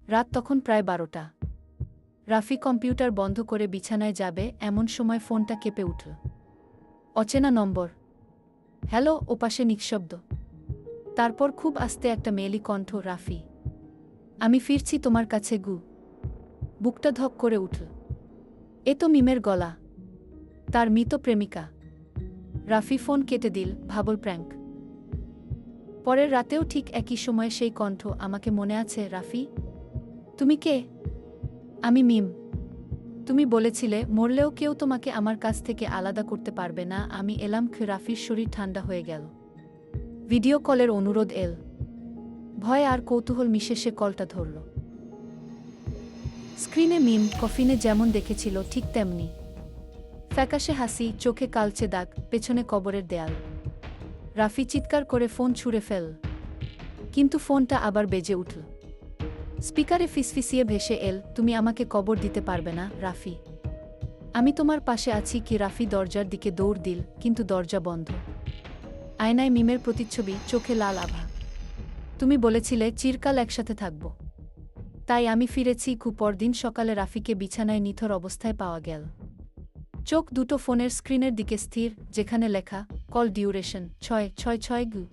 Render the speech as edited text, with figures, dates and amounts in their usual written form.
রাত তখন প্রায় 12টা। রাফি কম্পিউটার বন্ধ করে বিছানায় যাবে এমন সময় ফোনটা কেঁপে উঠল। অচেনা নম্বর। হ্যালো, ওপাশে নিঃশব্দ। তারপর খুব আস্তে একটা মেয়েলি কণ্ঠ, রাফি, আমি ফিরছি তোমার কাছে গু। বুকটা ধক করে উঠল। এ তো মিমের গলা, তার মৃত প্রেমিকা। রাফি ফোন কেটে দিল, ভাবল প্র্যাঙ্ক। পরের রাতেও ঠিক একই সময়ে সেই কণ্ঠ, আমাকে মনে আছে রাফি? তুমি কে? আমি মিম। তুমি বলেছিলে মরলেও কেউ তোমাকে আমার কাছ থেকে আলাদা করতে পারবে না। আমি এলাম। রাফির শরীর ঠান্ডা হয়ে গেল। ভিডিও কলের অনুরোধ এল। ভয় আর কৌতূহল মিশে সে কলটা ধরল। স্ক্রিনে মিম কফিনে যেমন দেখেছিল ঠিক তেমনি। ফ্যাকাশে হাসি, চোখে কালচে দাগ, পেছনে কবরের দেয়াল। রাফি চিৎকার করে ফোন ছুঁড়ে ফেল। কিন্তু ফোনটা আবার বেজে উঠল। স্পিকারে ফিসফিসিয়ে ভেসে এল, তুমি আমাকে কবর দিতে পারবে না রাফি। আমি তোমার পাশে আছি। কি রাফি দরজার দিকে দৌড় দিল, কিন্তু দরজা বন্ধ। আয়নায় মিমের প্রতিচ্ছবি, চোখে লাল আভা। তুমি বলেছিলে চিরকাল একসাথে থাকব। তাই আমি ফিরেছি। পরদিন সকালে রাফিকে বিছানায় নিথর অবস্থায় পাওয়া গেল। চোখ দুটো ফোনের স্ক্রিনের দিকে স্থির, যেখানে লেখা কল ডিউরেশন 666 গু।